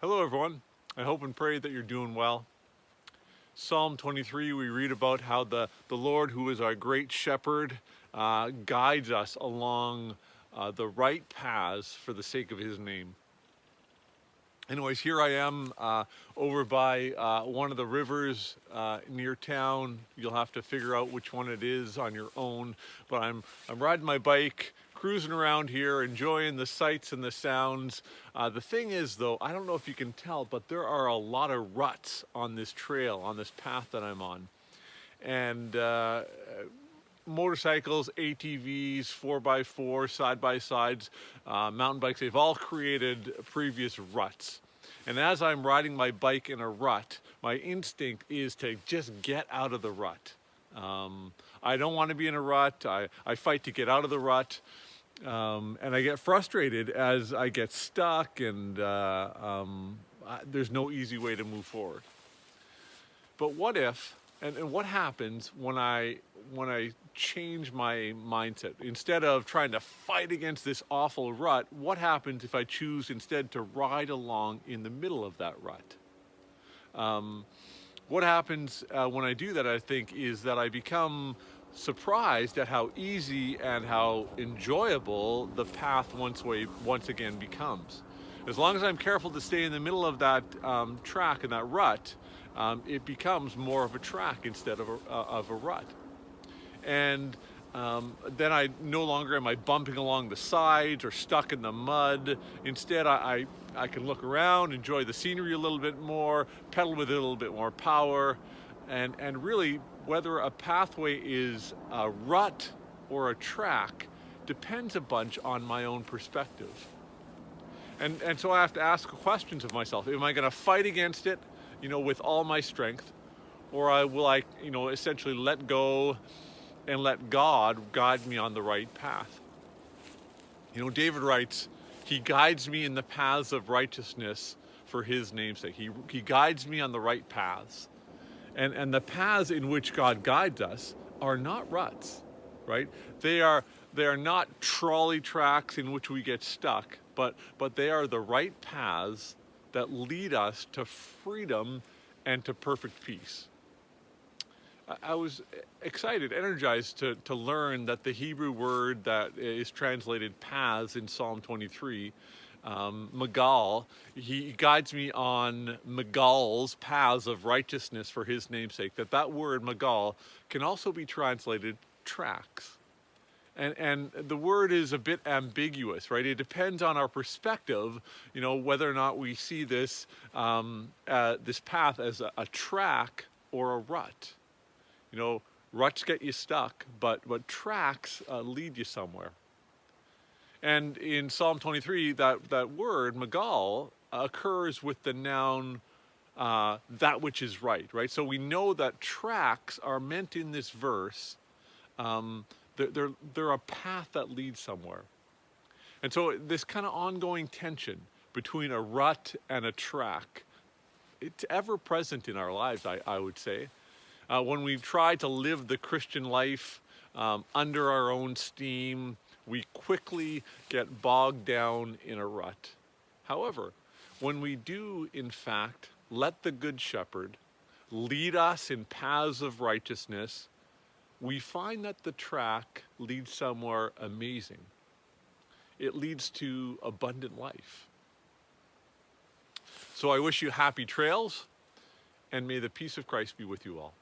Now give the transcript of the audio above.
Hello everyone, I hope and pray that you're doing well. Psalm 23, we read about how the Lord, who is our great shepherd, guides us along the right paths for the sake of his name. Anyways, here I am over by one of the rivers near town. You'll have to figure out which one it is on your own, but I'm riding my bike, cruising around here, enjoying the sights and the sounds. The thing is, though, I don't know if you can tell, but there are a lot of ruts on this trail, on this path that I'm on. And motorcycles, ATVs, 4x4, side-by-sides, mountain bikes, they've all created previous ruts. And as I'm riding my bike in a rut, my instinct is to just get out of the rut. I don't want to be in a rut. I fight to get out of the rut. And I get frustrated as I get stuck, and there's no easy way to move forward. But what if, and what happens when I change my mindset? Instead of trying to fight against this awful rut, what happens if I choose instead to ride along in the middle of that rut? What happens when I do that, I think, is that I become surprised at how easy and how enjoyable the path once again becomes. As long as I'm careful to stay in the middle of that track and that rut, it becomes more of a track instead of a rut. And then I no longer am I bumping along the sides or stuck in the mud. Instead, I can look around, enjoy the scenery a little bit more, pedal with a little bit more power, and really, whether a pathway is a rut or a track depends a bunch on my own perspective. And so I have to ask questions of myself. Am I going to fight against it, with all my strength? Or will I, essentially let go and let God guide me on the right path? David writes, "He guides me in the paths of righteousness for his name's sake." He guides me on the right paths. And the paths in which God guides us are not ruts, right? They are not trolley tracks in which we get stuck, but they are the right paths that lead us to freedom and to perfect peace. I was excited, energized to learn that the Hebrew word that is translated paths in Psalm 23, Magal, he guides me on Magal's paths of righteousness for his namesake. That word Magal can also be translated tracks. And the word is a bit ambiguous, right? It depends on our perspective, whether or not we see this this path as a track or a rut. Ruts get you stuck, but tracks lead you somewhere. And in Psalm 23, that word, Magal, occurs with the noun that which is right? So we know that tracks are meant in this verse. They're a path that leads somewhere. And so this kind of ongoing tension between a rut and a track, it's ever present in our lives, I would say. When we try to live the Christian life under our own steam, we quickly get bogged down in a rut. However, when we do, in fact, let the Good Shepherd lead us in paths of righteousness, we find that the track leads somewhere amazing. It leads to abundant life. So I wish you happy trails, and may the peace of Christ be with you all.